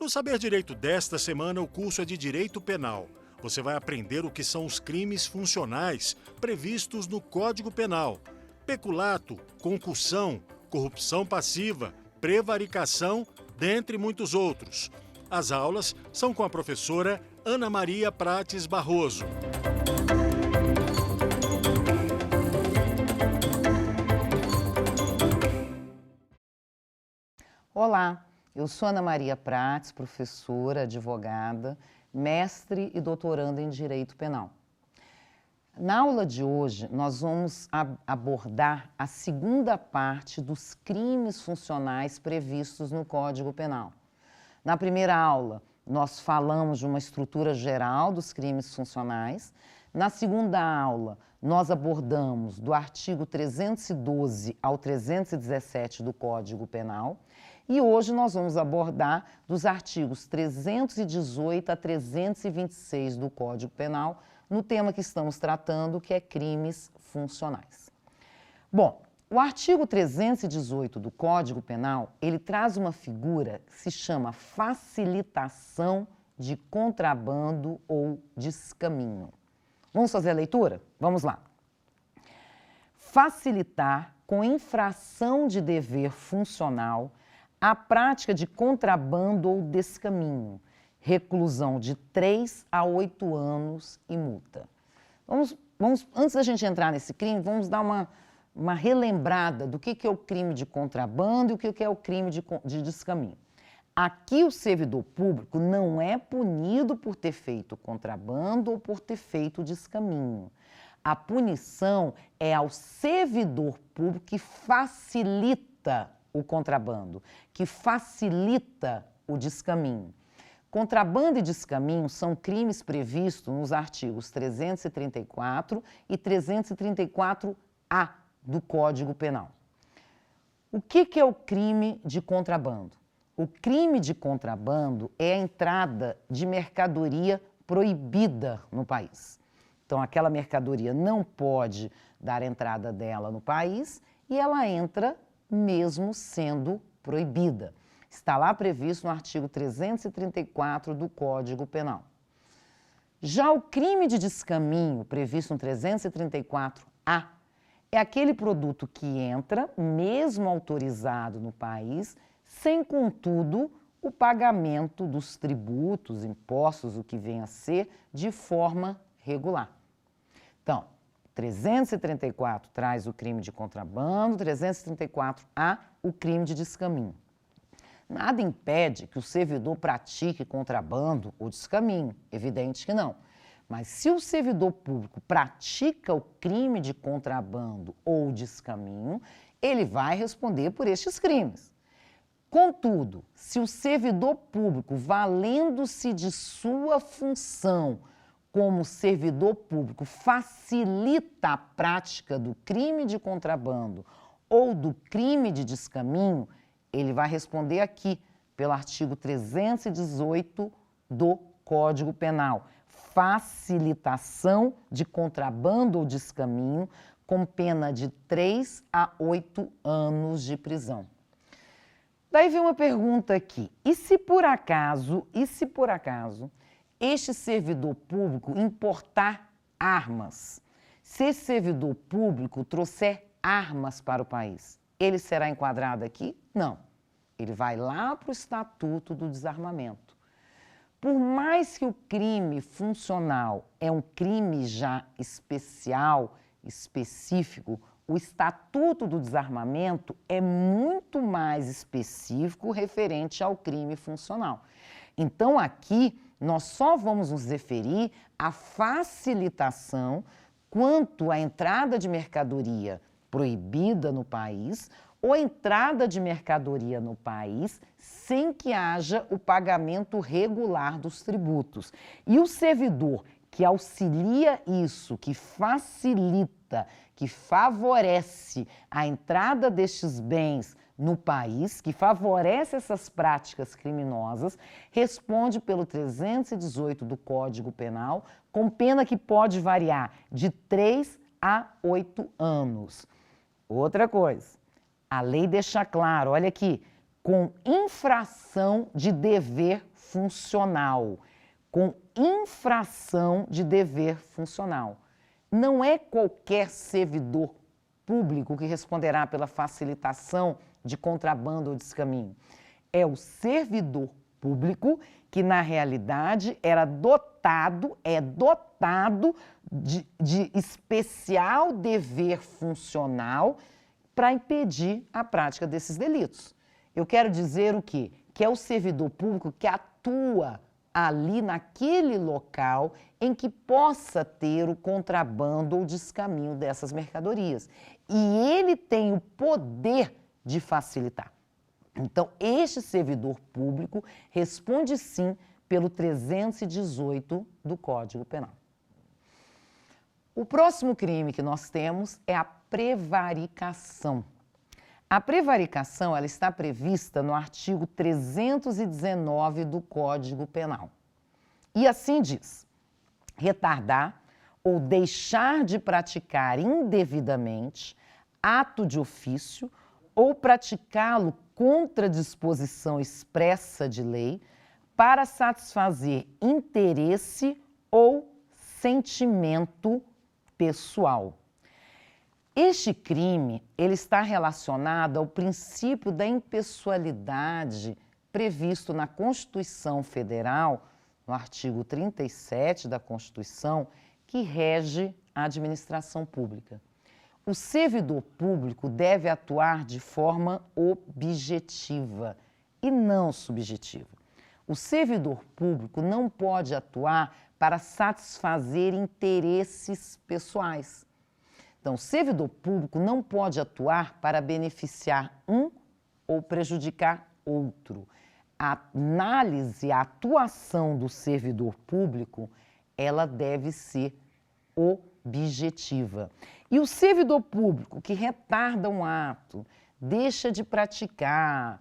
No Saber Direito desta semana, o curso é de Direito Penal. Você vai aprender o que são os crimes funcionais previstos no Código Penal: peculato, concussão, corrupção passiva, prevaricação, dentre muitos outros. As aulas são com a professora Ana Maria Prates Barroso. Olá, eu sou Ana Maria Prates, professora, advogada, mestre e doutoranda em Direito Penal. Na aula de hoje, nós vamos abordar a segunda parte dos crimes funcionais previstos no Código Penal. Na primeira aula, nós falamos de uma estrutura geral dos crimes funcionais. Na segunda aula, nós abordamos do artigo 312 ao 317 do Código Penal. E hoje nós vamos abordar dos artigos 318 a 326 do Código Penal, no tema que estamos tratando, que é crimes funcionais. Bom, o artigo 318 do Código Penal, ele traz uma figura que se chama facilitação de contrabando ou descaminho. Vamos fazer a leitura? Vamos lá. Facilitar com infração de dever funcional a prática de contrabando ou descaminho, reclusão de 3 a 8 anos e multa. Antes da gente entrar nesse crime, vamos dar uma relembrada do que é o crime de contrabando e o que é o crime de descaminho. Aqui o servidor público não é punido por ter feito contrabando ou por ter feito descaminho. A punição é ao servidor público que facilita o contrabando, que facilita o descaminho. Contrabando e descaminho são crimes previstos nos artigos 334 e 334-A do Código Penal. O que é o crime de contrabando? O crime de contrabando é a entrada de mercadoria proibida no país. Então, aquela mercadoria não pode dar entrada dela no país e ela entra mesmo sendo proibida. Está lá previsto no artigo 334 do Código Penal. Já o crime de descaminho, previsto no 334-A, é aquele produto que entra, mesmo autorizado no país, sem, contudo, o pagamento dos tributos, impostos, o que venha a ser, de forma regular. Então, 334 traz o crime de contrabando, 334-A, o crime de descaminho. Nada impede que o servidor pratique contrabando ou descaminho, evidente que não. Mas se o servidor público pratica o crime de contrabando ou descaminho, ele vai responder por estes crimes. Contudo, se o servidor público, valendo-se de sua função como servidor público, facilita a prática do crime de contrabando ou do crime de descaminho, ele vai responder aqui pelo artigo 318 do Código Penal. Facilitação de contrabando ou descaminho com pena de 3 a 8 anos de prisão. Daí vem uma pergunta aqui. E se por acaso este servidor público importar armas? Se esse servidor público trouxer armas para o país, ele será enquadrado aqui? Não. Ele vai lá para o Estatuto do Desarmamento. Por mais que o crime funcional é um crime já especial, específico, o Estatuto do Desarmamento é muito mais específico referente ao crime funcional. Então, aqui, nós só vamos nos referir à facilitação quanto à entrada de mercadoria proibida no país ou entrada de mercadoria no país sem que haja o pagamento regular dos tributos. E o servidor que auxilia isso, que facilita, que favorece a entrada destes bens no país, que favorece essas práticas criminosas, responde pelo 318 do Código Penal, com pena que pode variar de 3 a 8 anos. Outra coisa, a lei deixa claro, olha aqui, com infração de dever funcional, com infração de dever funcional. Não é qualquer servidor público que responderá pela facilitação de contrabando ou descaminho. É o servidor público que, na realidade, é dotado de especial dever funcional para impedir a prática desses delitos. Eu quero dizer o quê? Que é o servidor público que atua ali naquele local em que possa ter o contrabando ou descaminho dessas mercadorias. E ele tem o poder de facilitar. Então, este servidor público responde sim pelo 318 do Código Penal. O próximo crime que nós temos é a prevaricação. A prevaricação ela está prevista no artigo 319 do Código Penal. E assim diz: retardar ou deixar de praticar indevidamente ato de ofício ou praticá-lo contra disposição expressa de lei para satisfazer interesse ou sentimento pessoal. Este crime ele está relacionado ao princípio da impessoalidade previsto na Constituição Federal, no artigo 37 da Constituição, que rege a administração pública. O servidor público deve atuar de forma objetiva e não subjetiva. O servidor público não pode atuar para satisfazer interesses pessoais. Então, o servidor público não pode atuar para beneficiar um ou prejudicar outro. A análise, a atuação do servidor público, ela deve ser objetiva. E o servidor público que retarda um ato, deixa de praticar,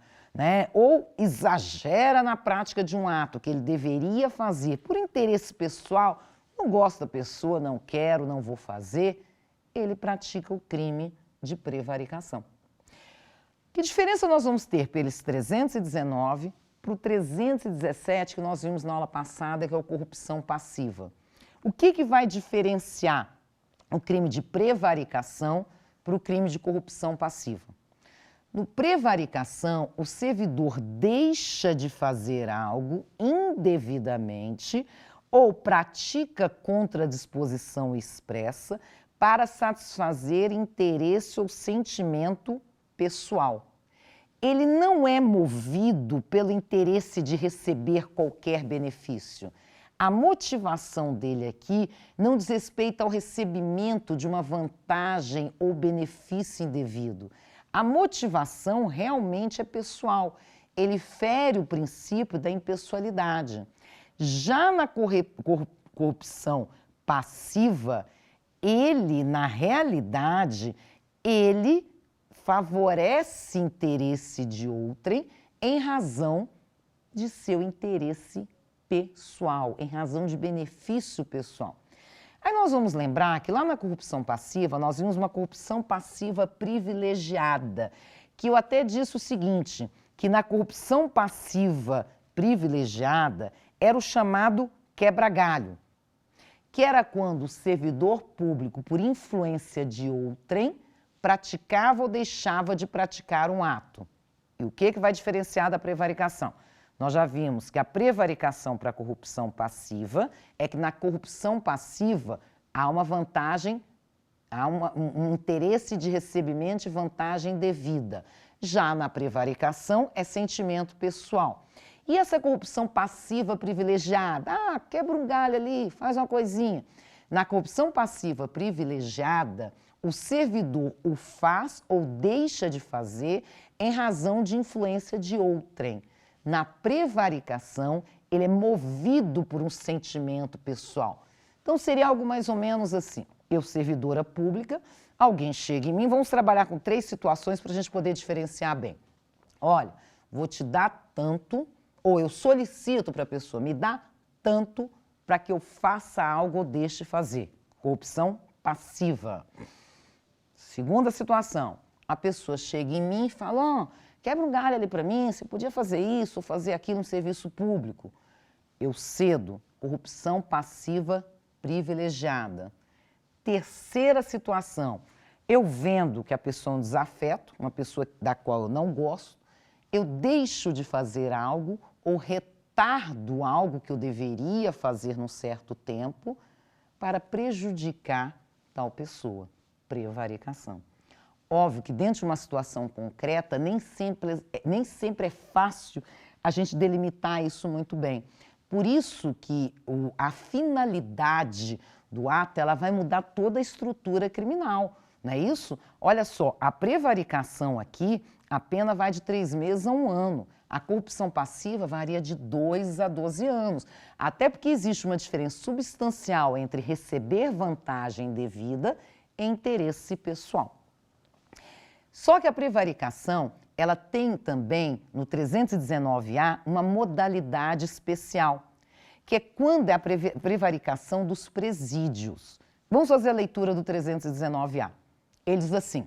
ou exagera na prática de um ato que ele deveria fazer por interesse pessoal, não gosto da pessoa, não quero, não vou fazer, ele pratica o crime de prevaricação. Que diferença nós vamos ter pelos 319 para o 317 que nós vimos na aula passada, que é a corrupção passiva? O que vai diferenciar o crime de prevaricação para o crime de corrupção passiva? No prevaricação, o servidor deixa de fazer algo indevidamente ou pratica contra disposição expressa para satisfazer interesse ou sentimento pessoal. Ele não é movido pelo interesse de receber qualquer benefício. A motivação dele aqui não diz respeito ao recebimento de uma vantagem ou benefício indevido. A motivação realmente é pessoal. Ele fere o princípio da impessoalidade. Já na corrupção passiva, ele, na realidade, ele favorece interesse de outrem em razão de seu interesse pessoal, em razão de benefício pessoal. Aí nós vamos lembrar que lá na corrupção passiva, nós vimos uma corrupção passiva privilegiada, que eu até disse o seguinte, que na corrupção passiva privilegiada era o chamado quebra-galho, que era quando o servidor público, por influência de outrem, praticava ou deixava de praticar um ato. E o que vai diferenciar da prevaricação? Nós já vimos que a prevaricação para a corrupção passiva é que na corrupção passiva há uma vantagem, há um interesse de recebimento e vantagem devida. Já na prevaricação é sentimento pessoal. E essa corrupção passiva privilegiada? Quebra um galho ali, faz uma coisinha. Na corrupção passiva privilegiada, o servidor o faz ou deixa de fazer em razão de influência de outrem. Na prevaricação, ele é movido por um sentimento pessoal. Então, seria algo mais ou menos assim. Eu, servidora pública, alguém chega em mim, vamos trabalhar com 3 situações para a gente poder diferenciar bem. Olha, vou te dar tanto, ou eu solicito para a pessoa, me dá tanto para que eu faça algo ou deixe de fazer. Corrupção passiva. Segunda situação, a pessoa chega em mim e fala, quebra um galho ali para mim, você podia fazer isso ou fazer aquilo no serviço público. Eu cedo, corrupção passiva privilegiada. Terceira situação, eu vendo que a pessoa é um desafeto, uma pessoa da qual eu não gosto, eu deixo de fazer algo ou retardo algo que eu deveria fazer num certo tempo para prejudicar tal pessoa. Prevaricação. Óbvio que dentro de uma situação concreta, nem sempre é fácil a gente delimitar isso muito bem. Por isso que a finalidade do ato, ela vai mudar toda a estrutura criminal, não é isso? Olha só, a prevaricação aqui, a pena vai de 3 meses a 1 ano. A corrupção passiva varia de 2 a 12 anos. Até porque existe uma diferença substancial entre receber vantagem devida e interesse pessoal. Só que a prevaricação, ela tem também, no 319-A, uma modalidade especial, que é quando é a prevaricação dos presídios. Vamos fazer a leitura do 319-A. Ele diz assim: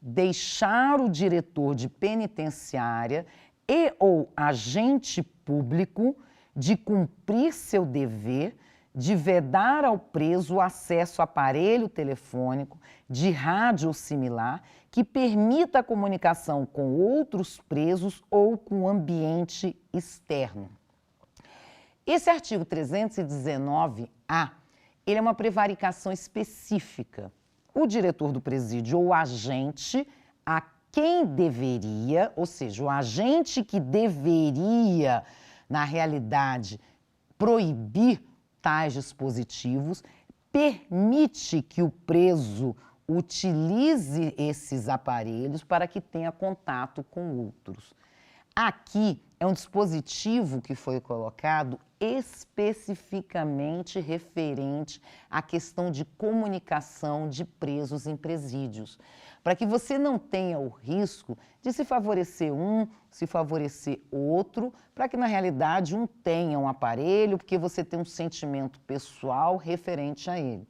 deixar o diretor de penitenciária e ou agente público de cumprir seu dever de vedar ao preso o acesso a aparelho telefônico, de rádio ou similar, que permita a comunicação com outros presos ou com o ambiente externo. Esse artigo 319-A, ele é uma prevaricação específica. O diretor do presídio ou o agente a quem deveria, ou seja, o agente que deveria, na realidade, proibir tais dispositivos, permite que o preso utilize esses aparelhos para que tenha contato com outros. Aqui é um dispositivo que foi colocado especificamente referente à questão de comunicação de presos em presídios, para que você não tenha o risco de se favorecer um, se favorecer outro, para que na realidade um tenha um aparelho, porque você tem um sentimento pessoal referente a ele.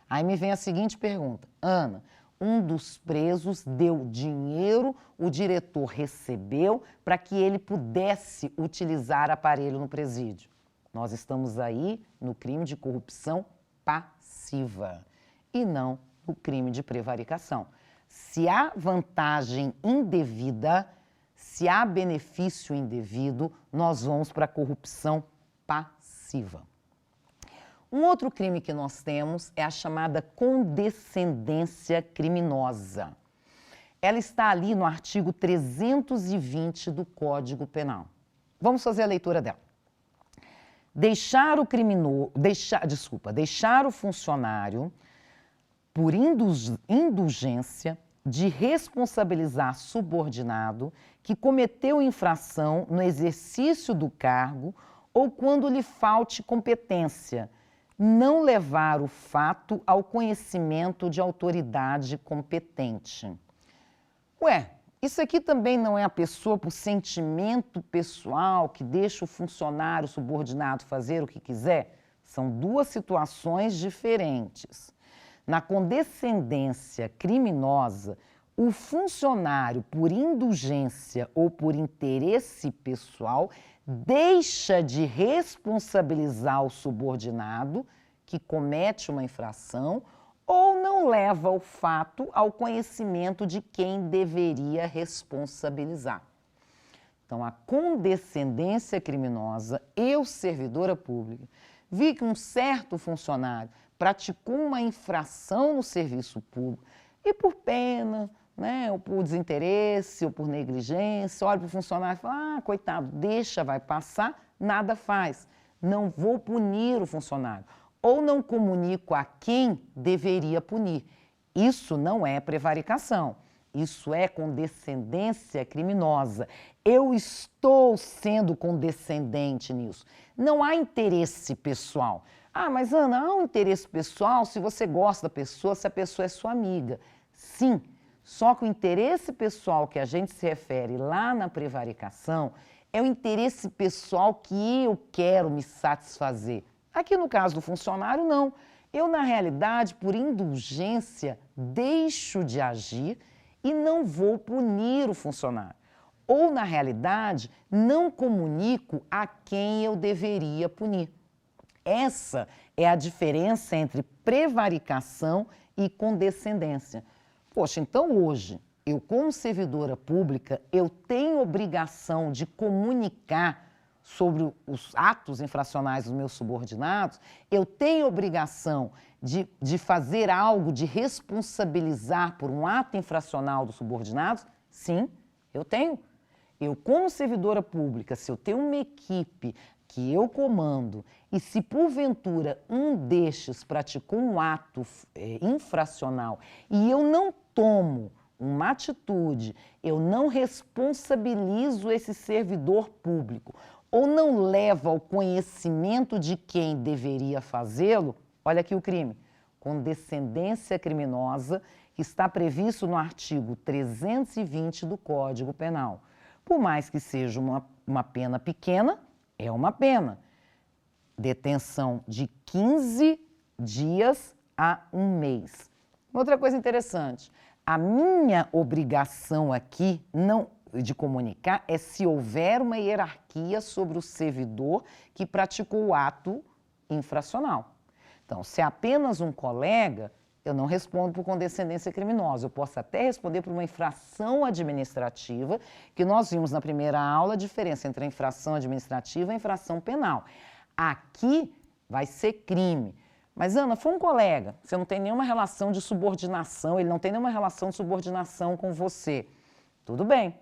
Aí me vem a seguinte pergunta: Ana, um dos presos deu dinheiro, o diretor recebeu para que ele pudesse utilizar aparelho no presídio. Nós estamos aí no crime de corrupção passiva e não no crime de prevaricação. Se há vantagem indevida, se há benefício indevido, nós vamos para a corrupção passiva. Um outro crime que nós temos é a chamada condescendência criminosa. Ela está ali no artigo 320 do Código Penal. Vamos fazer a leitura dela. Deixar o funcionário, por indulgência, de responsabilizar subordinado que cometeu infração no exercício do cargo ou quando lhe falte competência, não levar o fato ao conhecimento de autoridade competente. Ué, isso aqui também não é a pessoa por sentimento pessoal que deixa o funcionário subordinado fazer o que quiser? São duas situações diferentes. Na condescendência criminosa, o funcionário, por indulgência ou por interesse pessoal, deixa de responsabilizar o subordinado que comete uma infração ou não leva o fato ao conhecimento de quem deveria responsabilizar. Então, a condescendência criminosa, eu, servidora pública, vi que um certo funcionário praticou uma infração no serviço público e por pena, né, ou por desinteresse, ou por negligência, olha para o funcionário e fala: ah, coitado, deixa, vai passar, nada faz. Não vou punir o funcionário. Ou não comunico a quem deveria punir. Isso não é prevaricação. Isso é condescendência criminosa. Eu estou sendo condescendente nisso. Não há interesse pessoal. Ah, mas Ana, há um interesse pessoal se você gosta da pessoa, se a pessoa é sua amiga. Sim, só que o interesse pessoal que a gente se refere lá na prevaricação é o interesse pessoal que eu quero me satisfazer. Aqui no caso do funcionário, não. Eu, na realidade, por indulgência, deixo de agir e não vou punir o funcionário. ou, na realidade, não comunico a quem eu deveria punir. Essa é a diferença entre prevaricação e condescendência. Poxa, então hoje, eu como servidora pública, eu tenho obrigação de comunicar sobre os atos infracionais dos meus subordinados, eu tenho obrigação de fazer algo, de responsabilizar por um ato infracional dos subordinados? Sim, eu tenho. Eu, como servidora pública, se eu tenho uma equipe que eu comando e se porventura um destes praticou um ato infracional e eu não tomo uma atitude, eu não responsabilizo esse servidor público ou não levo ao conhecimento de quem deveria fazê-lo, olha aqui o crime, condescendência criminosa, que está previsto no artigo 320 do Código Penal. Por mais que seja uma pena pequena, é uma pena. Detenção de 15 dias a 1 mês. Outra coisa interessante, a minha obrigação aqui de comunicar é se houver uma hierarquia sobre o servidor que praticou o ato infracional. Então, se é apenas um colega, eu não respondo por condescendência criminosa. Eu posso até responder por uma infração administrativa, que nós vimos na primeira aula a diferença entre a infração administrativa e a infração penal. Aqui vai ser crime. Mas, Ana, foi um colega, você não tem nenhuma relação de subordinação, ele não tem nenhuma relação de subordinação com você. Tudo bem.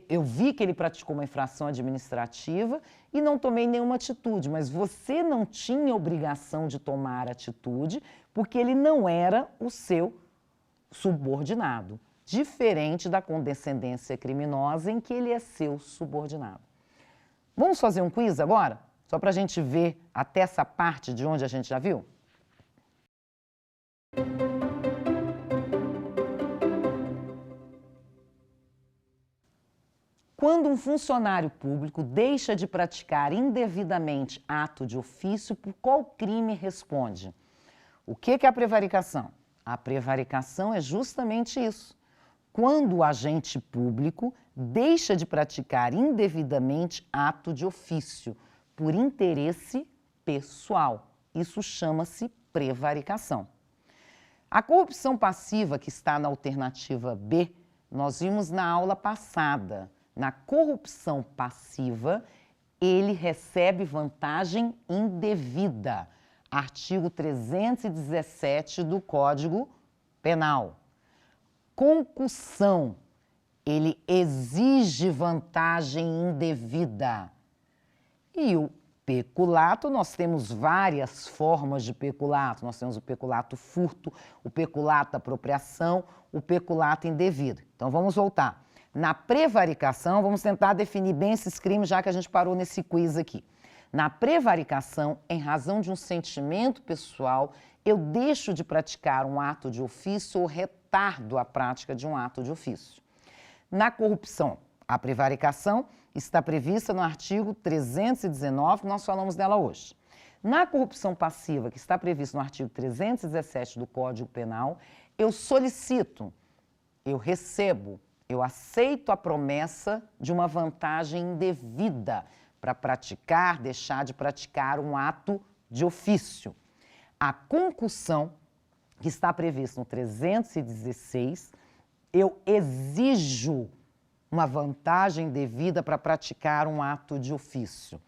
Eu vi que ele praticou uma infração administrativa e não tomei nenhuma atitude, mas você não tinha obrigação de tomar atitude porque ele não era o seu subordinado, diferente da condescendência criminosa em que ele é seu subordinado. Vamos fazer um quiz agora? Só para a gente ver até essa parte de onde a gente já viu? Quando um funcionário público deixa de praticar indevidamente ato de ofício, por qual crime responde? O que é a prevaricação? A prevaricação é justamente isso. Quando o agente público deixa de praticar indevidamente ato de ofício, por interesse pessoal. Isso chama-se prevaricação. A corrupção passiva, que está na alternativa B, nós vimos na aula passada. Na corrupção passiva, ele recebe vantagem indevida. Artigo 317 do Código Penal. Concussão, ele exige vantagem indevida. E o peculato, nós temos várias formas de peculato. Nós temos o peculato furto, o peculato apropriação, o peculato indevido. Então, vamos voltar. Na prevaricação, vamos tentar definir bem esses crimes, já que a gente parou nesse quiz aqui. Na prevaricação, em razão de um sentimento pessoal, eu deixo de praticar um ato de ofício ou retardo a prática de um ato de ofício. Na corrupção, a prevaricação está prevista no artigo 319, nós falamos dela hoje. Na corrupção passiva, que está prevista no artigo 317 do Código Penal, eu solicito, eu recebo, eu aceito a promessa de uma vantagem indevida para praticar, deixar de praticar um ato de ofício. A concussão, que está prevista no 316, eu exijo uma vantagem devida para praticar um ato de ofício.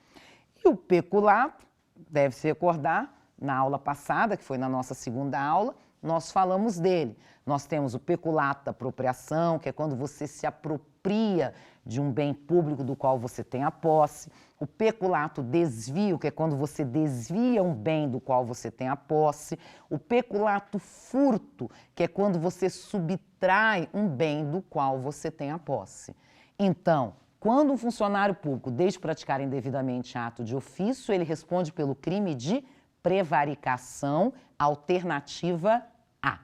E o peculato, deve-se recordar, na aula passada, que foi na nossa segunda aula, nós falamos dele. Nós temos o peculato da apropriação, que é quando você se apropria de um bem público do qual você tem a posse. O peculato desvio, que é quando você desvia um bem do qual você tem a posse. O peculato furto, que é quando você subtrai um bem do qual você tem a posse. Então, quando um funcionário público deixa de praticar indevidamente ato de ofício, ele responde pelo crime de prevaricação, alternativa A.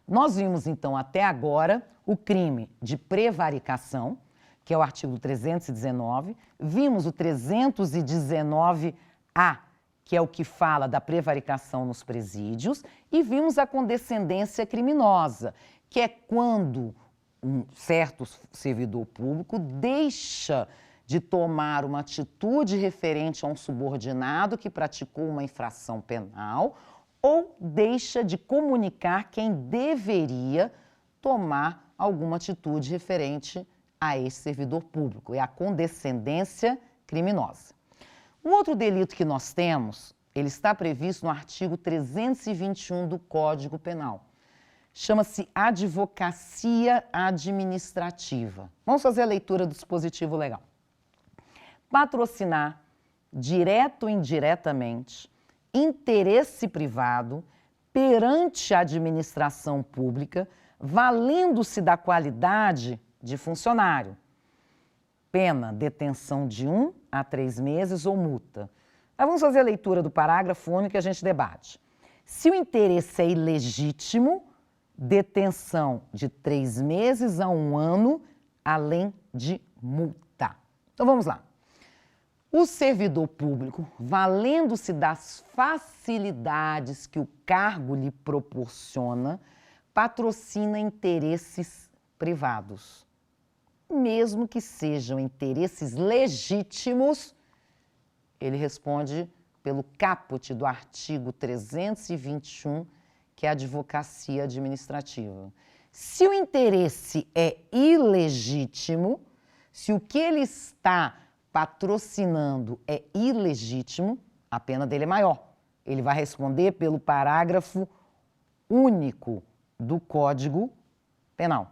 Nós vimos, então, até agora, o crime de prevaricação, que é o artigo 319, vimos o 319-A, que é o que fala da prevaricação nos presídios, e vimos a condescendência criminosa, que é quando um certo servidor público deixa de tomar uma atitude referente a um subordinado que praticou uma infração penal ou deixa de comunicar quem deveria tomar alguma atitude referente a esse servidor público. É a condescendência criminosa. Um outro delito que nós temos, ele está previsto no artigo 321 do Código Penal. Chama-se advocacia administrativa. Vamos fazer a leitura do dispositivo legal. Patrocinar, direto ou indiretamente, interesse privado perante a administração pública, valendo-se da qualidade de funcionário. Pena, detenção de 1 a 3 meses ou multa. Aí vamos fazer a leitura do parágrafo único que a gente debate. Se o interesse é ilegítimo, detenção de 3 meses a 1 ano, além de multa. Então vamos lá. O servidor público, valendo-se das facilidades que o cargo lhe proporciona, patrocina interesses privados. Mesmo que sejam interesses legítimos, ele responde pelo caput do artigo 321, que é a advocacia administrativa. Se o interesse é ilegítimo, se o que ele está patrocinando é ilegítimo, a pena dele é maior. Ele vai responder pelo parágrafo único do Código Penal.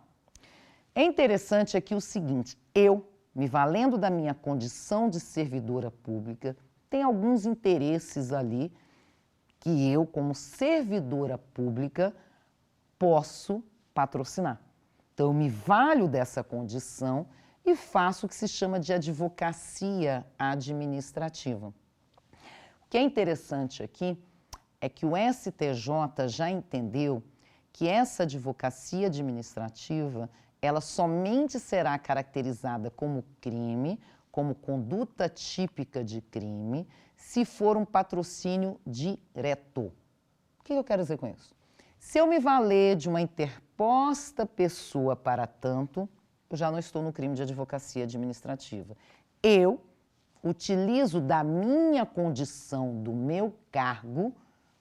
É interessante aqui o seguinte, eu, me valendo da minha condição de servidora pública, tenho alguns interesses ali que eu, como servidora pública, posso patrocinar. Então, eu me valho dessa condição e faço o que se chama de advocacia administrativa. O que é interessante aqui é que o STJ já entendeu que essa advocacia administrativa, ela somente será caracterizada como crime, como conduta típica de crime, se for um patrocínio direto. O que eu quero dizer com isso? Se eu me valer de uma interposta pessoa para tanto, eu já não estou no crime de advocacia administrativa. Eu utilizo da minha condição, do meu cargo,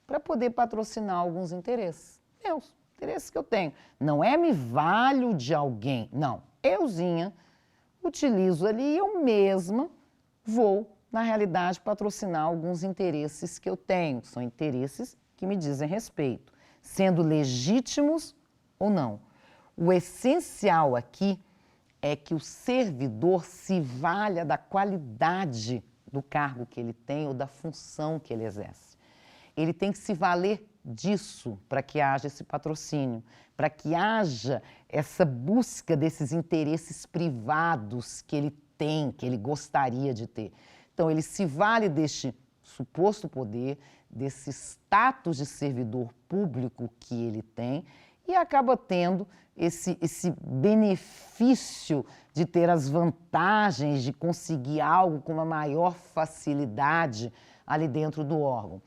para poder patrocinar alguns interesses. Meus interesses que eu tenho. Não é me valho de alguém, não. Euzinha utilizo ali e eu mesma vou, na realidade, patrocinar alguns interesses que eu tenho. São interesses que me dizem respeito, sendo legítimos ou não. O essencial aqui é que o servidor se valha da qualidade do cargo que ele tem ou da função que ele exerce. Ele tem que se valer disso para que haja esse patrocínio, para que haja essa busca desses interesses privados que ele tem, que ele gostaria de ter. Então, ele se vale deste suposto poder, desse status de servidor público que ele tem e acaba tendo esse benefício de ter as vantagens de conseguir algo com uma maior facilidade ali dentro do órgão.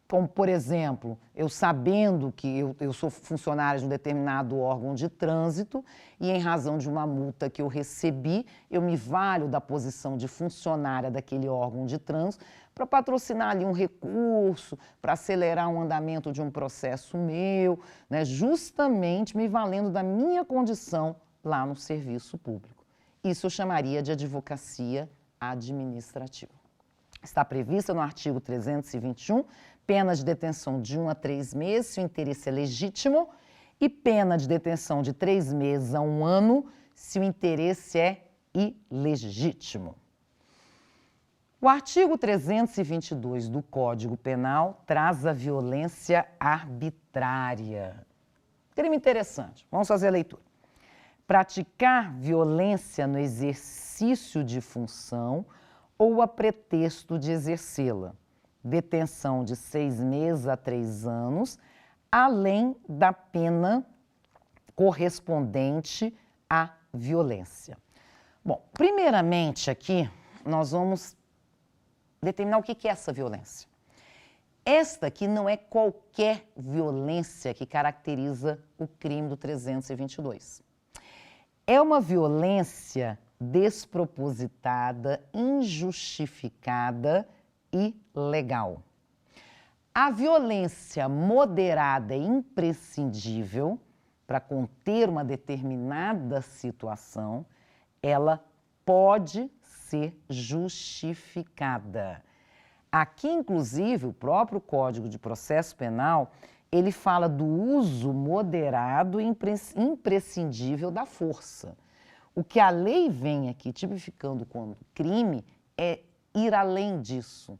Como, por exemplo, eu sabendo que eu sou funcionário de um determinado órgão de trânsito e, em razão de uma multa que eu recebi, eu me valho da posição de funcionária daquele órgão de trânsito para patrocinar ali um recurso, para acelerar um andamento de um processo meu, né, justamente me valendo da minha condição lá no serviço público. Isso eu chamaria de advocacia administrativa. Está prevista no artigo 321, pena de detenção de 1 a 3 meses, se o interesse é legítimo, e pena de detenção de 3 meses a 1 ano, se o interesse é ilegítimo. O artigo 322 do Código Penal traz a violência arbitrária. Crime interessante. Vamos fazer a leitura. Praticar violência no exercício de função ou a pretexto de exercê-la. Detenção de 6 meses a 3 anos, além da pena correspondente à violência. Bom, primeiramente aqui, nós vamos determinar o que é essa violência. Esta aqui não é qualquer violência que caracteriza o crime do 322. é uma violência despropositada, injustificada e legal. A violência moderada e imprescindível para conter uma determinada situação, ela pode ser justificada. Aqui, inclusive, o próprio Código de Processo Penal, ele fala do uso moderado e imprescindível da força. O que a lei vem aqui tipificando como crime é ir além disso.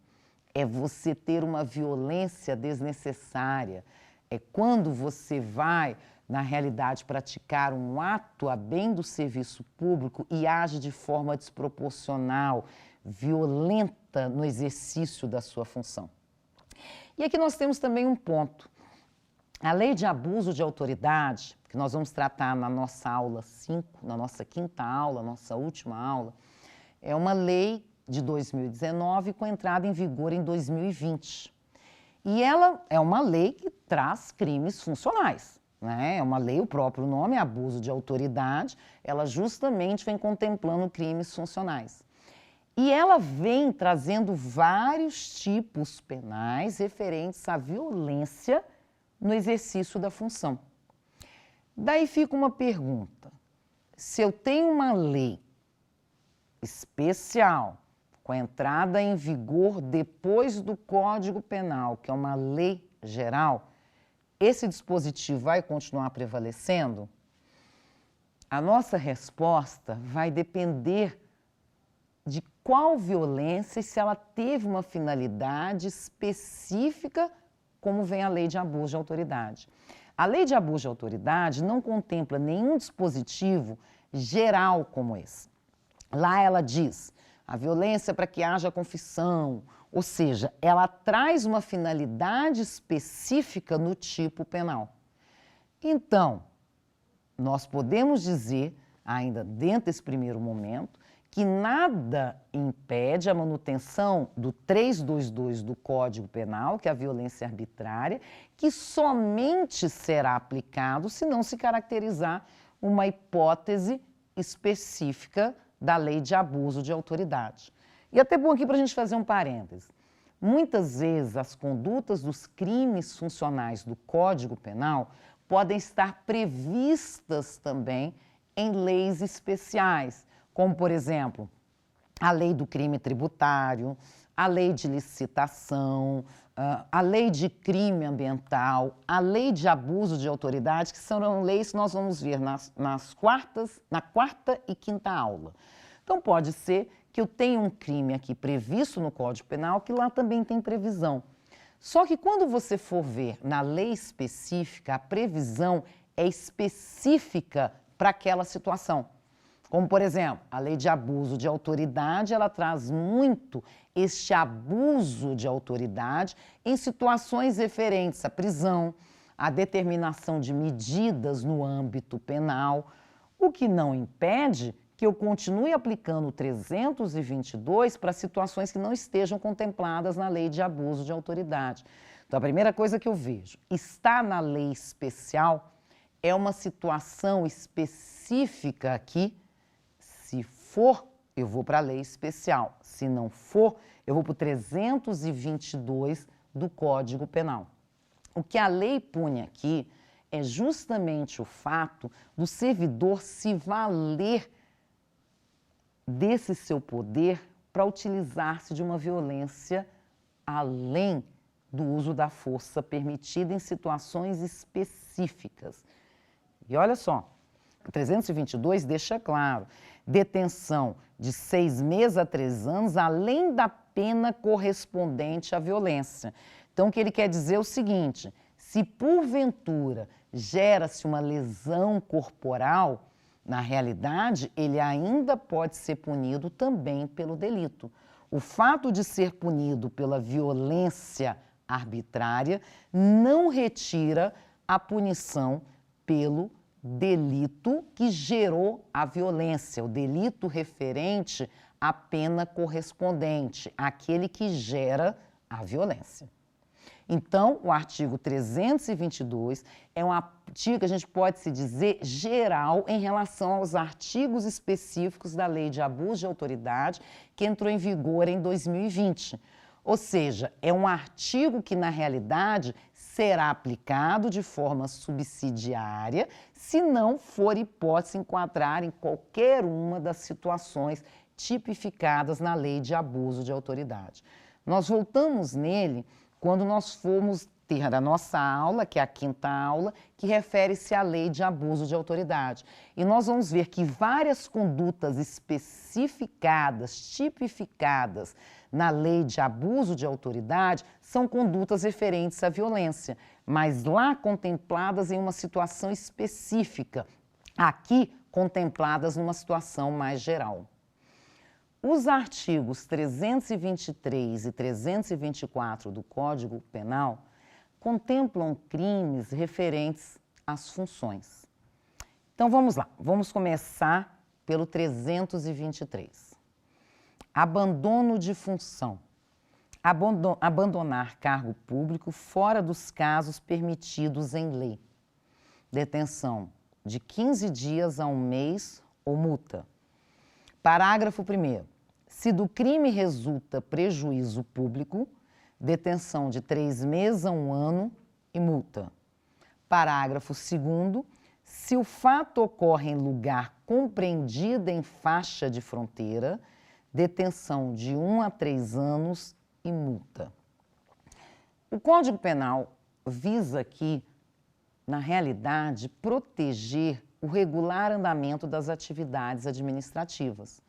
É você ter uma violência desnecessária. É quando você vai, na realidade, praticar um ato a bem do serviço público e age de forma desproporcional, violenta no exercício da sua função. E aqui nós temos também um ponto. A lei de abuso de autoridade, que nós vamos tratar na nossa aula 5, na nossa quinta aula, nossa última aula, é uma lei de 2019 com entrada em vigor em 2020. E ela é uma lei que traz crimes funcionais, né? É uma lei, o próprio nome é abuso de autoridade, ela justamente vem contemplando crimes funcionais. E ela vem trazendo vários tipos penais referentes à violência no exercício da função. Daí fica uma pergunta: se eu tenho uma lei especial com entrada em vigor depois do Código Penal, que é uma lei geral, esse dispositivo vai continuar prevalecendo? A nossa resposta vai depender de qual violência e se ela teve uma finalidade específica, como vem a lei de abuso de autoridade. A lei de abuso de autoridade não contempla nenhum dispositivo geral como esse. Lá ela diz a violência para que haja confissão, ou seja, ela traz uma finalidade específica no tipo penal. Então, nós podemos dizer, ainda dentro desse primeiro momento, que nada impede a manutenção do 322 do Código Penal, que é a violência arbitrária, que somente será aplicado se não se caracterizar uma hipótese específica da lei de abuso de autoridade. E até bom aqui para a gente fazer um parêntese. Muitas vezes as condutas dos crimes funcionais do Código Penal podem estar previstas também em leis especiais, como, por exemplo, a lei do crime tributário, a lei de licitação, a lei de crime ambiental, a lei de abuso de autoridade, que são leis que nós vamos ver na quarta e quinta aula. Então, pode ser que eu tenha um crime aqui previsto no Código Penal, que lá também tem previsão. Só que quando você for ver na lei específica, a previsão é específica para aquela situação. Como, por exemplo, a lei de abuso de autoridade, ela traz muito este abuso de autoridade em situações referentes à prisão, à determinação de medidas no âmbito penal, o que não impede que eu continue aplicando o 322 para situações que não estejam contempladas na lei de abuso de autoridade. Então, a primeira coisa que eu vejo, está na lei especial, é uma situação específica aqui. Se for, eu vou para a lei especial. Se não for, eu vou para o 322 do Código Penal. O que a lei pune aqui é justamente o fato do servidor se valer desse seu poder para utilizar-se de uma violência além do uso da força permitida em situações específicas. E olha só, o 322 deixa claro, detenção de 6 meses a 3 anos, além da pena correspondente à violência. Então, o que ele quer dizer é o seguinte: se porventura gera-se uma lesão corporal, na realidade, ele ainda pode ser punido também pelo delito. O fato de ser punido pela violência arbitrária não retira a punição pelo delito que gerou a violência, o delito referente à pena correspondente, aquele que gera a violência. Então, o artigo 322 é um artigo que a gente pode se dizer geral em relação aos artigos específicos da Lei de Abuso de Autoridade que entrou em vigor em 2020. Ou seja, é um artigo que, na realidade, será aplicado de forma subsidiária se não for hipótese enquadrar em qualquer uma das situações tipificadas na Lei de Abuso de Autoridade. Nós voltamos nele quando nós formos ter a nossa aula, que é a 5ª aula, que refere-se à Lei de Abuso de Autoridade. E nós vamos ver que várias condutas especificadas, tipificadas na Lei de Abuso de Autoridade são condutas referentes à violência, mas lá contempladas em uma situação específica, aqui contempladas numa situação mais geral. Os artigos 323 e 324 do Código Penal contemplam crimes referentes às funções. Então vamos lá, vamos começar pelo 323. Abandono de função. Abandonar cargo público fora dos casos permitidos em lei. Detenção de 15 dias a 1 mês ou multa. Parágrafo 1º. Se do crime resulta prejuízo público, detenção de 3 meses a 1 ano e multa. Parágrafo 2º. Se o fato ocorre em lugar compreendido em faixa de fronteira, detenção de 1 a 3 anos e multa. O Código Penal visa aqui, na realidade, proteger o regular andamento das atividades administrativas.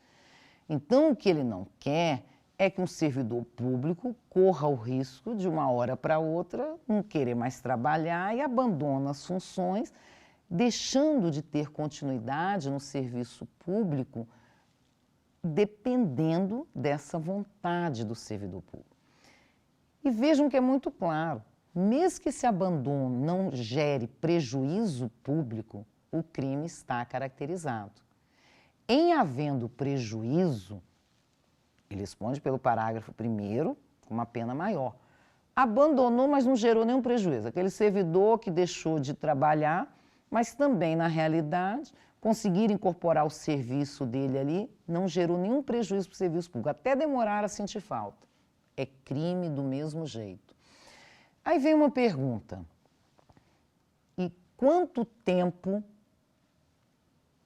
Então, o que ele não quer é que um servidor público corra o risco de uma hora para outra não querer mais trabalhar e abandona as funções, deixando de ter continuidade no serviço público, dependendo dessa vontade do servidor público. E vejam que é muito claro, mesmo que esse abandono não gere prejuízo público, o crime está caracterizado. Em havendo prejuízo, ele responde pelo parágrafo 1º, com uma pena maior. Abandonou, mas não gerou nenhum prejuízo. Aquele servidor que deixou de trabalhar, mas também, na realidade, conseguir incorporar o serviço dele ali, não gerou nenhum prejuízo para o serviço público, até demorar a sentir falta. É crime do mesmo jeito. Aí vem uma pergunta. E quanto tempo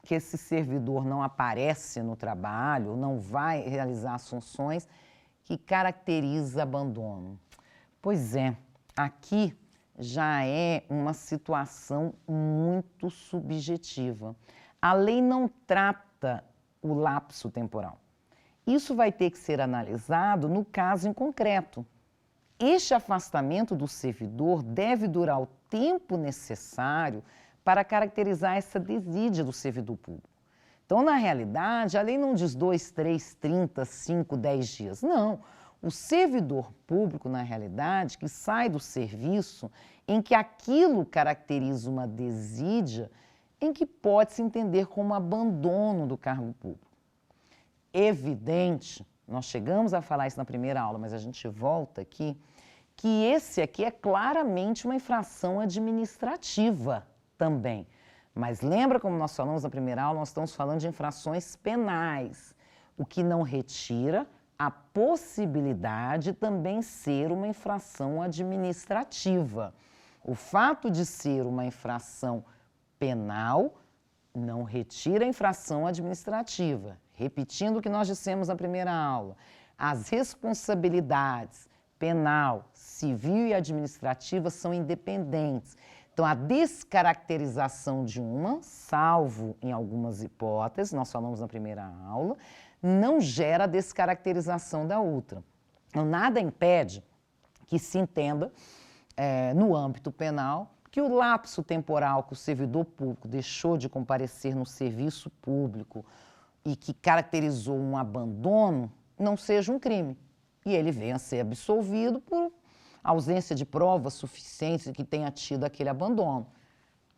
que esse servidor não aparece no trabalho, não vai realizar as funções que caracteriza abandono? Pois é, aqui já é uma situação muito subjetiva. A lei não trata o lapso temporal. Isso vai ter que ser analisado no caso em concreto. Este afastamento do servidor deve durar o tempo necessário para caracterizar essa desídia do servidor público. Então, na realidade, a lei não diz 2, 3, 30, 5, 10 dias. Não. O servidor público, na realidade, que sai do serviço em que aquilo caracteriza uma desídia, em que pode se entender como abandono do cargo público. Evidente, nós chegamos a falar isso na primeira aula, mas a gente volta aqui, que esse aqui é claramente uma infração administrativa também. Mas lembra como nós falamos na primeira aula, nós estamos falando de infrações penais, o que não retira a possibilidade de também ser uma infração administrativa. O fato de ser uma infração penal não retira a infração administrativa. Repetindo o que nós dissemos na primeira aula, as responsabilidades penal, civil e administrativa são independentes. Então, a descaracterização de uma, salvo em algumas hipóteses, nós falamos na primeira aula, não gera a descaracterização da outra. Então, nada impede que se entenda, no âmbito penal, que o lapso temporal que o servidor público deixou de comparecer no serviço público e que caracterizou um abandono não seja um crime. E ele venha a ser absolvido por ausência de provas suficientes de que tenha tido aquele abandono.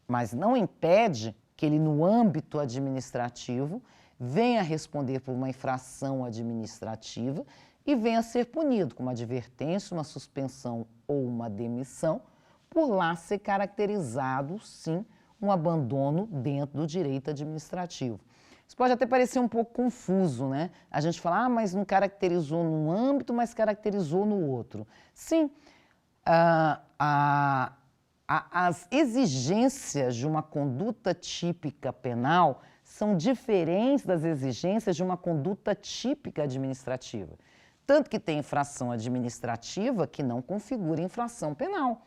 Mas não impede que ele, no âmbito administrativo, venha responder por uma infração administrativa e venha ser punido com uma advertência, uma suspensão ou uma demissão, por lá ser caracterizado, sim, um abandono dentro do direito administrativo. Isso pode até parecer um pouco confuso, né? A gente fala, mas não caracterizou num âmbito, mas caracterizou no outro. Sim, as exigências de uma conduta típica penal são diferentes das exigências de uma conduta típica administrativa. Tanto que tem infração administrativa que não configura infração penal.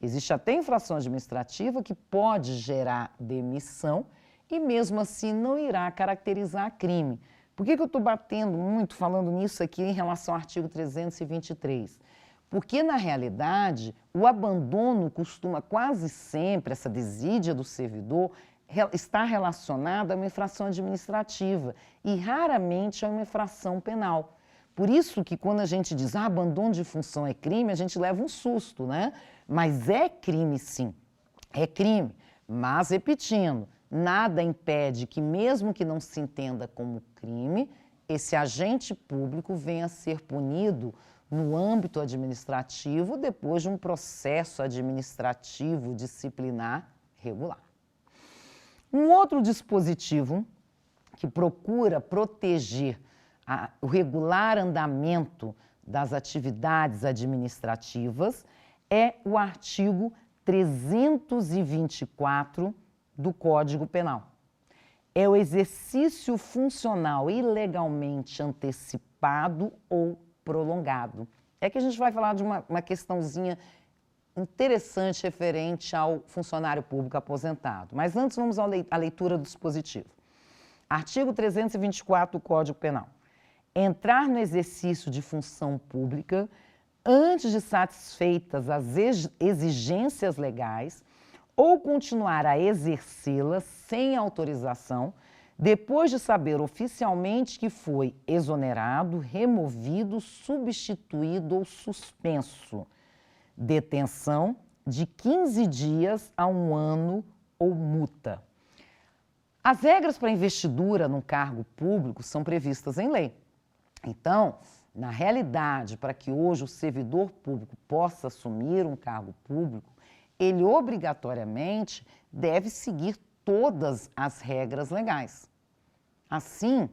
Existe até infração administrativa que pode gerar demissão e mesmo assim não irá caracterizar crime. Por que eu estou batendo muito, falando nisso aqui em relação ao artigo 323? Porque, na realidade, o abandono costuma quase sempre, essa desídia do servidor, está relacionada a uma infração administrativa e raramente a uma infração penal. Por isso que quando a gente diz abandono de função é crime, a gente leva um susto, né? Mas é crime sim, é crime. Mas, repetindo, nada impede que, mesmo que não se entenda como crime, esse agente público venha a ser punido no âmbito administrativo depois de um processo administrativo disciplinar regular. Um outro dispositivo que procura proteger o regular andamento das atividades administrativas é o artigo 324 do Código Penal. É o exercício funcional ilegalmente antecipado ou prolongado. É que a gente vai falar de uma questãozinha interessante referente ao funcionário público aposentado. Mas antes vamos à leitura do dispositivo. Artigo 324 do Código Penal. Entrar no exercício de função pública antes de satisfeitas as exigências legais ou continuar a exercê-las sem autorização, depois de saber oficialmente que foi exonerado, removido, substituído ou suspenso. Detenção de 15 dias a 1 ano ou multa. As regras para investidura num cargo público são previstas em lei. Então, na realidade, para que hoje o servidor público possa assumir um cargo público, ele obrigatoriamente deve seguir todas as regras legais. Assim,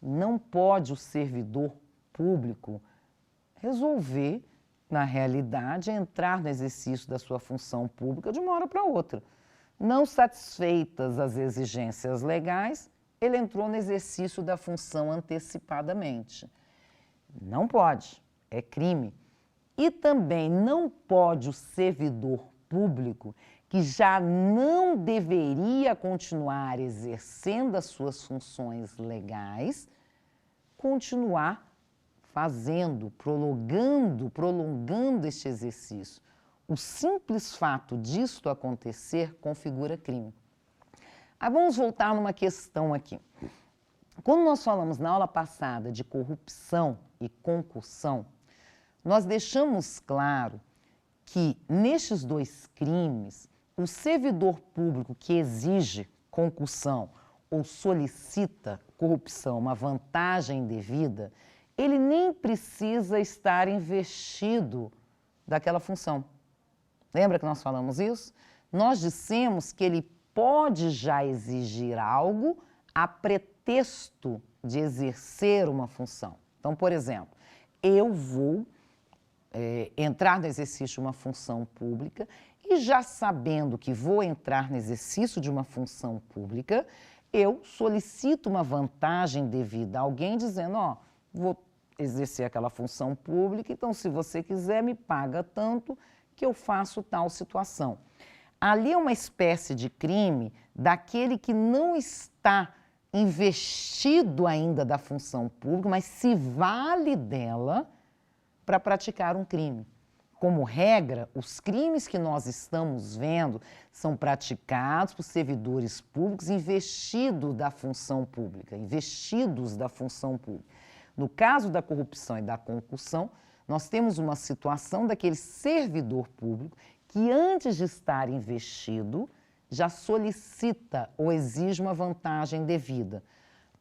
não pode o servidor público resolver, na realidade, entrar no exercício da sua função pública de uma hora para outra. Não satisfeitas as exigências legais, ele entrou no exercício da função antecipadamente. Não pode, é crime. E também não pode o servidor público, que já não deveria continuar exercendo as suas funções legais, continuar fazendo, prolongando este exercício. O simples fato disto acontecer configura crime. Aí vamos voltar numa questão aqui. Quando nós falamos na aula passada de corrupção e concussão, nós deixamos claro que nestes dois crimes, o servidor público que exige concussão ou solicita corrupção, uma vantagem indevida, ele nem precisa estar investido daquela função. Lembra que nós falamos isso? Nós dissemos que ele pode já exigir algo a pretexto de exercer uma função. Então, por exemplo, eu vou entrar no exercício de uma função pública e já sabendo que vou entrar no exercício de uma função pública, eu solicito uma vantagem devida a alguém dizendo, vou exercer aquela função pública, então se você quiser me paga tanto que eu faço tal situação. Ali é uma espécie de crime daquele que não está investido ainda da função pública, mas se vale dela para praticar um crime. Como regra, os crimes que nós estamos vendo são praticados por servidores públicos investidos da função pública, investidos da função pública. No caso da corrupção e da concussão, nós temos uma situação daquele servidor público que, antes de estar investido, já solicita ou exige uma vantagem devida.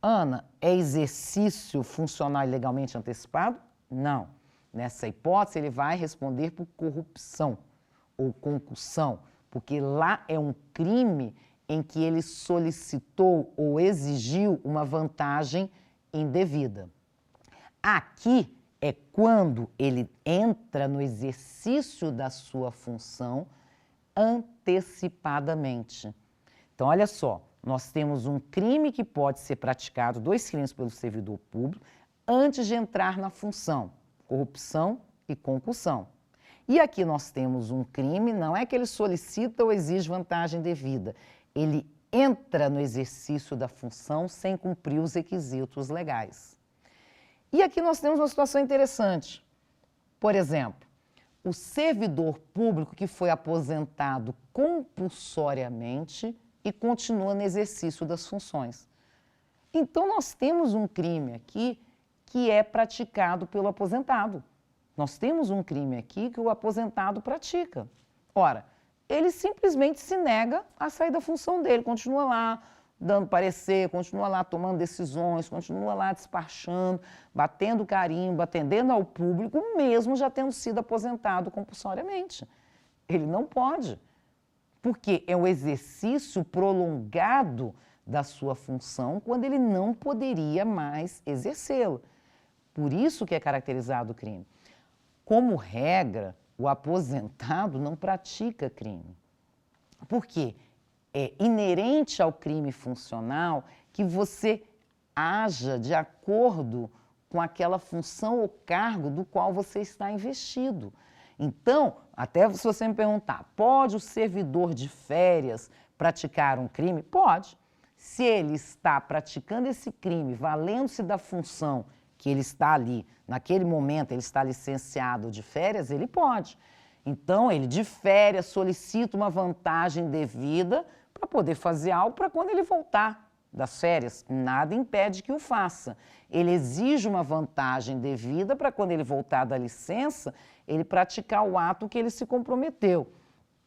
Ana, é exercício funcional ilegalmente antecipado? Não. Nessa hipótese, ele vai responder por corrupção ou concussão, porque lá é um crime em que ele solicitou ou exigiu uma vantagem indevida. Aqui é quando ele entra no exercício da sua função antecipadamente. Então, olha só, nós temos um crime que pode ser praticado, 2 crimes pelo servidor público, antes de entrar na função, corrupção e concussão. E aqui nós temos um crime, não é que ele solicita ou exige vantagem devida, ele entra no exercício da função sem cumprir os requisitos legais. E aqui nós temos uma situação interessante. Por exemplo, o servidor público que foi aposentado compulsoriamente e continua no exercício das funções. Então, nós temos um crime aqui que é praticado pelo aposentado. Nós temos um crime aqui que o aposentado pratica. Ora, ele simplesmente se nega a sair da função dele, continua lá dando parecer, continua lá tomando decisões, continua lá despachando, batendo carimbo, atendendo ao público, mesmo já tendo sido aposentado compulsoriamente. Ele não pode, porque é um exercício prolongado da sua função quando ele não poderia mais exercê-la. Por isso que é caracterizado o crime. Como regra, o aposentado não pratica crime. Por quê? É inerente ao crime funcional que você haja de acordo com aquela função ou cargo do qual você está investido. Então, até se você me perguntar, pode o servidor de férias praticar um crime? Pode. Se ele está praticando esse crime, valendo-se da função que ele está ali, naquele momento ele está licenciado de férias, ele pode. Então, ele de férias solicita uma vantagem devida para poder fazer algo para quando ele voltar das férias. Nada impede que o faça. Ele exige uma vantagem devida para quando ele voltar da licença, ele praticar o ato que ele se comprometeu.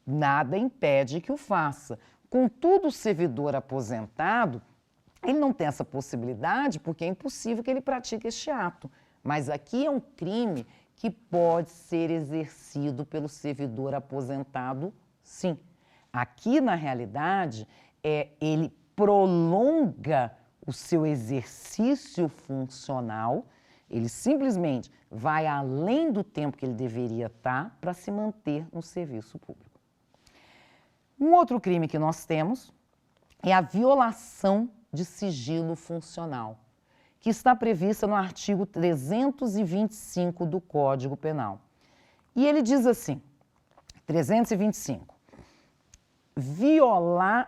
Nada impede que o faça. Contudo, o servidor aposentado, ele não tem essa possibilidade porque é impossível que ele pratique este ato. Mas aqui é um crime que pode ser exercido pelo servidor aposentado, sim. Aqui, na realidade, ele prolonga o seu exercício funcional, ele simplesmente vai além do tempo que ele deveria estar para se manter no serviço público. Um outro crime que nós temos é a violação de sigilo funcional, que está prevista no artigo 325 do Código Penal. E ele diz assim, 325,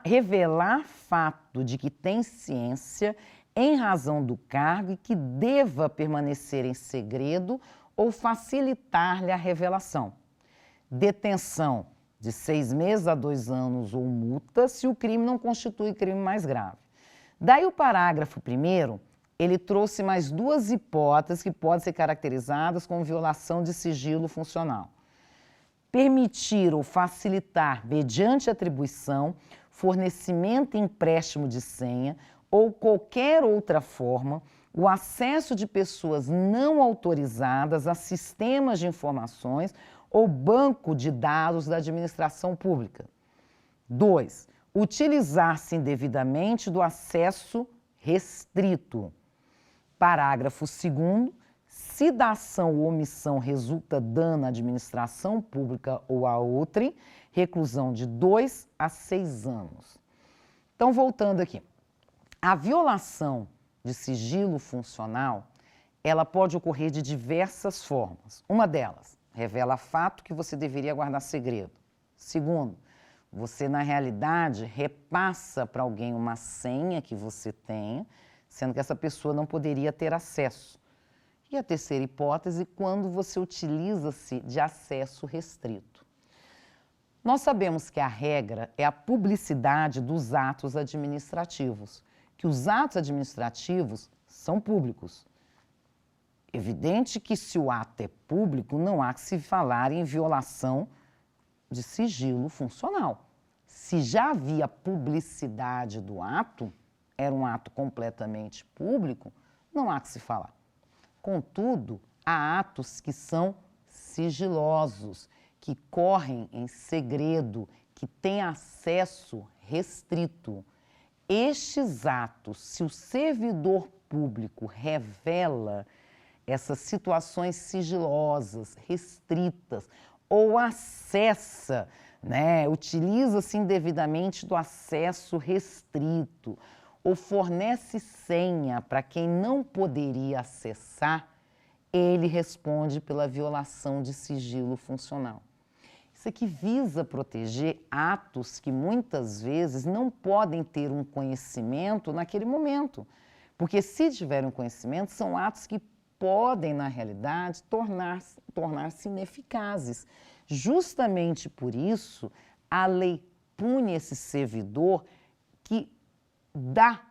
revelar fato de que tem ciência em razão do cargo e que deva permanecer em segredo ou facilitar-lhe a revelação. Detenção de 6 meses a 2 anos ou multa se o crime não constitui crime mais grave. Daí o parágrafo 1º, ele trouxe mais 2 hipóteses que podem ser caracterizadas como violação de sigilo funcional. Permitir ou facilitar, mediante atribuição, fornecimento e empréstimo de senha ou qualquer outra forma, o acesso de pessoas não autorizadas a sistemas de informações ou banco de dados da administração pública. 2. Utilizar-se indevidamente do acesso restrito. Parágrafo 2º. Se da ação ou omissão resulta dano à administração pública ou a outrem, reclusão de 2 a 6 anos. Então, voltando aqui. A violação de sigilo funcional, ela pode ocorrer de diversas formas. Uma delas, revela fato que você deveria guardar segredo. Segundo, você, na realidade, repassa para alguém uma senha que você tenha, sendo que essa pessoa não poderia ter acesso. E a terceira hipótese, quando você utiliza-se de acesso restrito. Nós sabemos que a regra é a publicidade dos atos administrativos, que os atos administrativos são públicos. Evidente que se o ato é público, não há que se falar em violação de sigilo funcional. Se já havia publicidade do ato, era um ato completamente público, não há que se falar. Contudo, há atos que são sigilosos, que correm em segredo, que têm acesso restrito. Estes atos, se o servidor público revela essas situações sigilosas, restritas, ou acessa, utiliza-se indevidamente do acesso restrito, ou fornece senha para quem não poderia acessar, ele responde pela violação de sigilo funcional. Isso aqui visa proteger atos que muitas vezes não podem ter um conhecimento naquele momento. Porque se tiverem um conhecimento, são atos que podem, na realidade, tornar-se ineficazes. Justamente por isso, a lei pune esse servidor que dá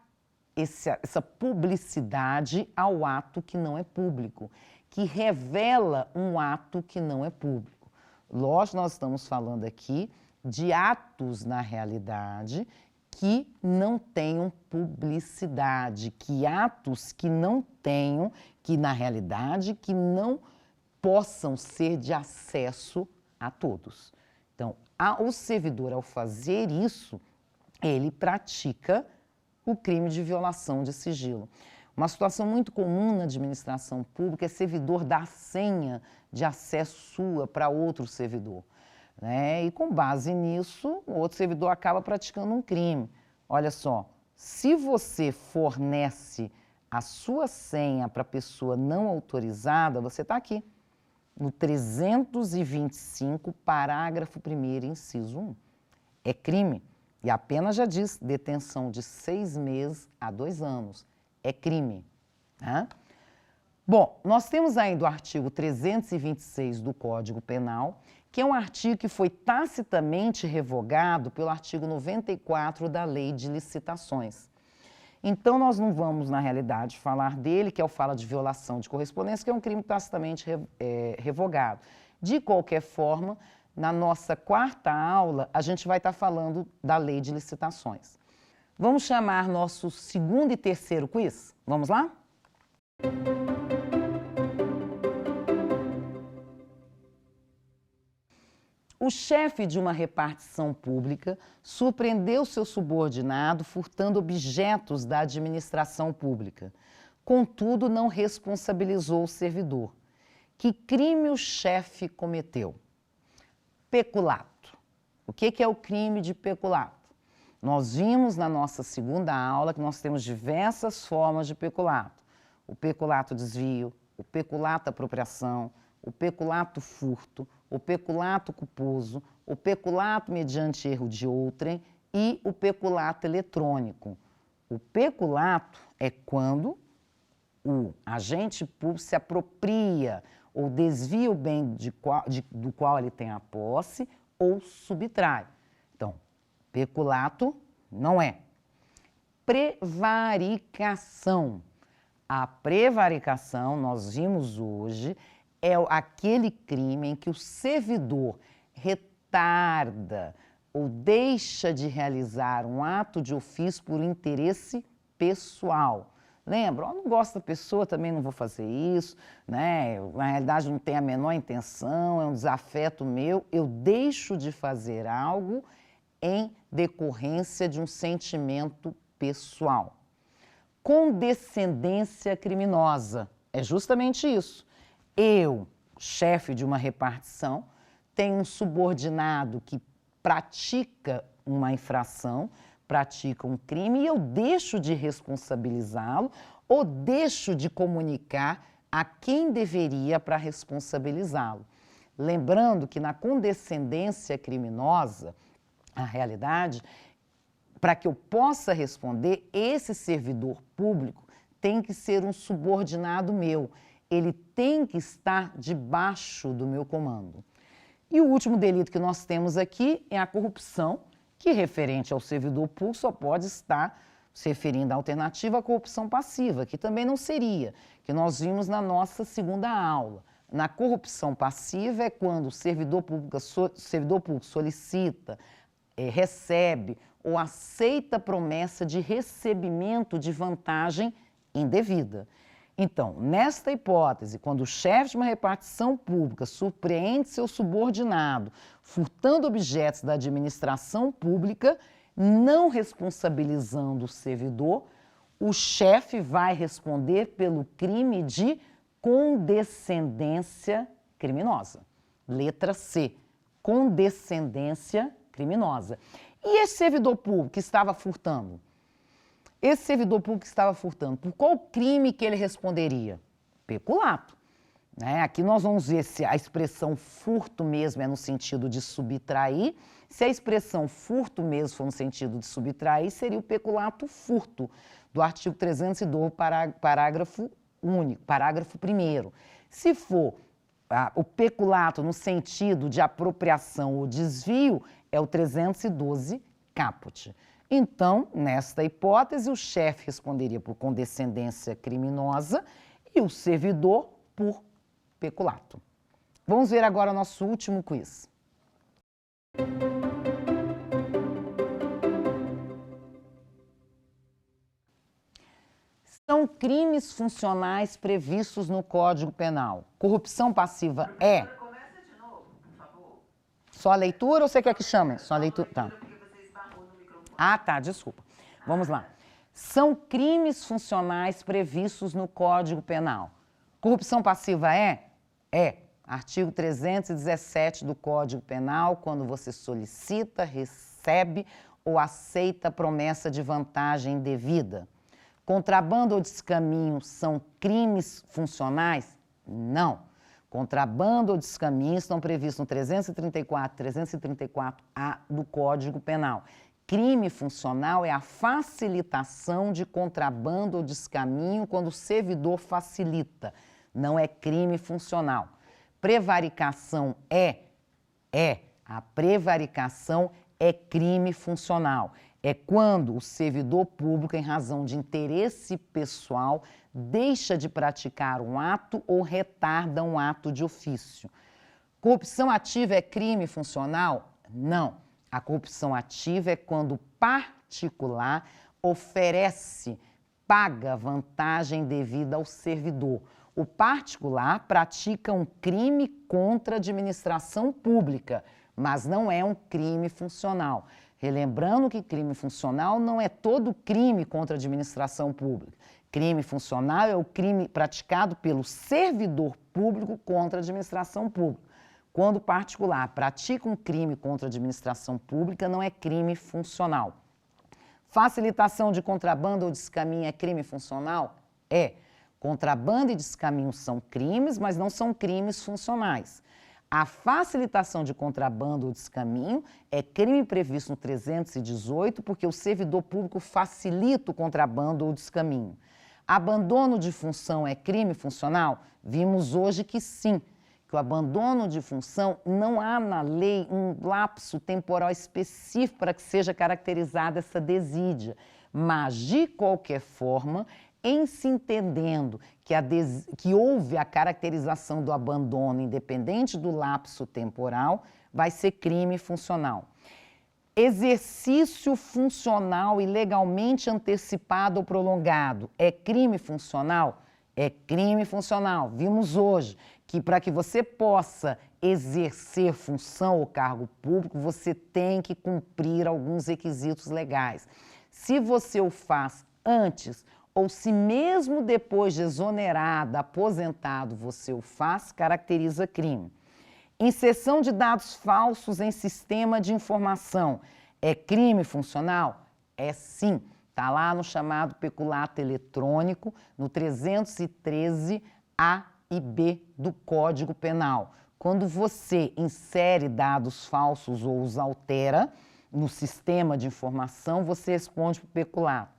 essa publicidade ao ato que não é público, que revela um ato que não é público. Lógico, nós estamos falando aqui de atos, na realidade, que não tenham publicidade, que atos que não tenham, que na realidade, que não possam ser de acesso a todos. Então, o servidor, ao fazer isso, ele pratica o crime de violação de sigilo. Uma situação muito comum na administração pública é servidor dar senha de acesso sua para outro servidor. E com base nisso, o outro servidor acaba praticando um crime. Olha só, se você fornece a sua senha para a pessoa não autorizada, você está aqui, no 325, parágrafo 1º, inciso 1. É crime. E a pena já diz detenção de 6 meses a 2 anos. É crime. Bom, nós temos ainda o artigo 326 do Código Penal, que é um artigo que foi tacitamente revogado pelo artigo 94 da Lei de Licitações. Então, nós não vamos, na realidade, falar dele, que é o fala de violação de correspondência, que é um crime tacitamente revogado. De qualquer forma, na nossa quarta aula, a gente vai estar falando da Lei de Licitações. Vamos chamar nosso segundo e terceiro quiz? Vamos lá? O chefe de uma repartição pública surpreendeu seu subordinado furtando objetos da administração pública. Contudo, não responsabilizou o servidor. Que crime o chefe cometeu? Peculato. O que é o crime de peculato? Nós vimos na nossa segunda aula que nós temos diversas formas de peculato. O peculato desvio, o peculato apropriação, o peculato furto, o peculato culposo, o peculato mediante erro de outrem e o peculato eletrônico. O peculato é quando o agente público se apropria ou desvia o bem do qual ele tem a posse ou subtrai. Então, peculato não é. Prevaricação. A prevaricação, nós vimos hoje, é aquele crime em que o servidor retarda ou deixa de realizar um ato de ofício por interesse pessoal. Lembra? Eu não gosto da pessoa, também não vou fazer isso, Na realidade não tenho a menor intenção, é um desafeto meu, eu deixo de fazer algo em decorrência de um sentimento pessoal. Condescendência criminosa, é justamente isso. Eu, chefe de uma repartição, tenho um subordinado que pratica uma infração, pratica um crime e eu deixo de responsabilizá-lo ou deixo de comunicar a quem deveria para responsabilizá-lo. Lembrando que na condescendência criminosa, a realidade, para que eu possa responder, esse servidor público tem que ser um subordinado meu. Ele tem que estar debaixo do meu comando. E o último delito que nós temos aqui é a corrupção, que referente ao servidor público só pode estar se referindo à alternativa à corrupção passiva, que também não seria, que nós vimos na nossa segunda aula. Na corrupção passiva é quando o servidor público solicita, recebe ou aceita promessa de recebimento de vantagem indevida. Então, nesta hipótese, quando o chefe de uma repartição pública surpreende seu subordinado furtando objetos da administração pública, não responsabilizando o servidor, o chefe vai responder pelo crime de condescendência criminosa. Letra C, condescendência criminosa. E esse servidor público que estava furtando? Esse servidor público que estava furtando, por qual crime que ele responderia? Peculato. Aqui nós vamos ver se a expressão furto mesmo é no sentido de subtrair. Se a expressão furto mesmo for no sentido de subtrair, seria o peculato furto, do artigo 312, parágrafo único, parágrafo 1º. Se for o peculato no sentido de apropriação ou desvio, é o 312 caput. Então, nesta hipótese, o chefe responderia por condescendência criminosa e o servidor por peculato. Vamos ver agora o nosso último quiz. São crimes funcionais previstos no Código Penal. Corrupção passiva é... Começa de novo, por favor. Só a leitura ou você quer que chame? Só a leitura. Tá. Ah, tá, desculpa. Vamos lá. São crimes funcionais previstos no Código Penal. Corrupção passiva é? É. Artigo 317 do Código Penal, quando você solicita, recebe ou aceita promessa de vantagem indevida. Contrabando ou descaminho são crimes funcionais? Não. Contrabando ou descaminho estão previstos no 334, 334-A do Código Penal. Crime funcional é a facilitação de contrabando ou descaminho quando o servidor facilita. Não é crime funcional. Prevaricação é. A prevaricação é crime funcional. É quando o servidor público, em razão de interesse pessoal, deixa de praticar um ato ou retarda um ato de ofício. Corrupção ativa é crime funcional? Não. A corrupção ativa é quando o particular oferece, paga vantagem devida ao servidor. O particular pratica um crime contra a administração pública, mas não é um crime funcional. Relembrando que crime funcional não é todo crime contra a administração pública. Crime funcional é o crime praticado pelo servidor público contra a administração pública. Quando o particular pratica um crime contra a administração pública, não é crime funcional. Facilitação de contrabando ou descaminho é crime funcional? É. Contrabando e descaminho são crimes, mas não são crimes funcionais. A facilitação de contrabando ou descaminho é crime previsto no 318, porque o servidor público facilita o contrabando ou descaminho. Abandono de função é crime funcional? Vimos hoje que sim, que o abandono de função não há na lei um lapso temporal específico para que seja caracterizada essa desídia, mas, de qualquer forma, em se entendendo que houve a caracterização do abandono independente do lapso temporal, vai ser crime funcional. Exercício funcional ilegalmente antecipado ou prolongado é crime funcional? É crime funcional. Vimos hoje que para que você possa exercer função ou cargo público, você tem que cumprir alguns requisitos legais. Se você o faz antes ou se mesmo depois de exonerado, aposentado, você o faz, caracteriza crime. Inserção de dados falsos em sistema de informação é crime funcional? É sim. Está lá no chamado peculato eletrônico, no 313-A e B do Código Penal. Quando você insere dados falsos ou os altera no sistema de informação, você responde por peculato.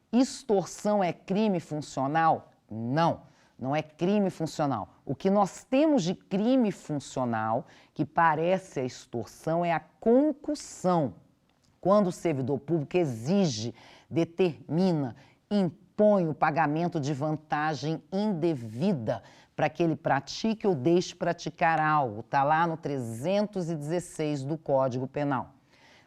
Extorsão é crime funcional? Não, não é crime funcional. O que nós temos de crime funcional, que parece a extorsão, é a concussão. Quando o servidor público exige, determina, impõe o pagamento de vantagem indevida para que ele pratique ou deixe praticar algo. Está lá no 316 do Código Penal.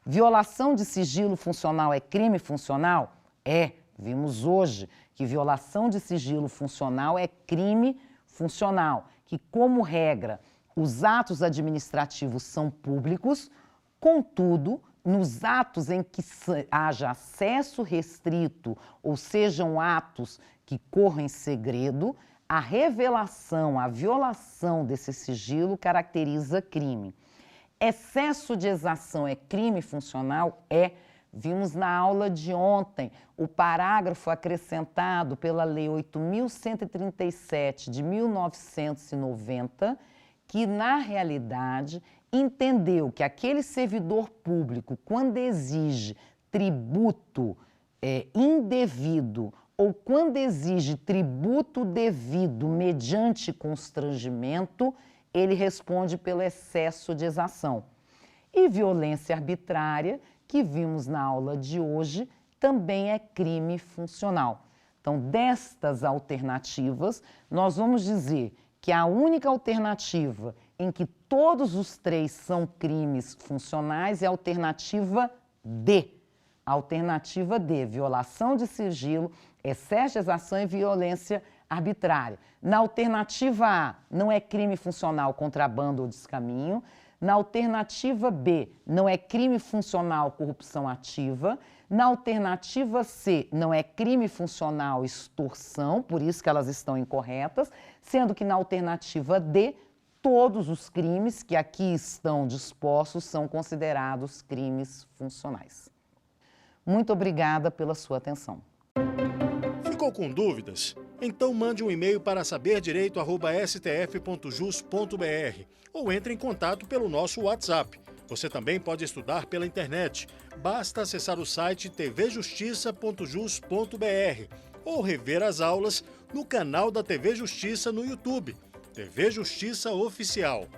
Violação de sigilo funcional é crime funcional? É. Vimos hoje que violação de sigilo funcional é crime funcional, que, como regra, os atos administrativos são públicos, contudo, nos atos em que haja acesso restrito ou sejam atos que corram em segredo, a revelação, a violação desse sigilo caracteriza crime. Excesso de exação é crime funcional? É. Vimos na aula de ontem o parágrafo acrescentado pela Lei 8.137 de 1990, que, na realidade, entendeu que aquele servidor público, quando exige tributo indevido ou quando exige tributo devido mediante constrangimento, ele responde pelo excesso de exação. E violência arbitrária, que vimos na aula de hoje, também é crime funcional. Então, destas alternativas, nós vamos dizer que a única alternativa em que todos os três são crimes funcionais é a alternativa D. A alternativa D, violação de sigilo, excesso de exação e violência arbitrária. Na alternativa A, não é crime funcional contrabando ou descaminho. Na alternativa B, não é crime funcional corrupção ativa. Na alternativa C, não é crime funcional extorsão, por isso que elas estão incorretas, sendo que na alternativa D, todos os crimes que aqui estão dispostos são considerados crimes funcionais. Muito obrigada pela sua atenção. Ficou com dúvidas? Então mande um e-mail para saberdireito@stf.jus.br ou entre em contato pelo nosso WhatsApp. Você também pode estudar pela internet. Basta acessar o site tvjustiça.jus.br ou rever as aulas no canal da TV Justiça no YouTube, TV Justiça Oficial.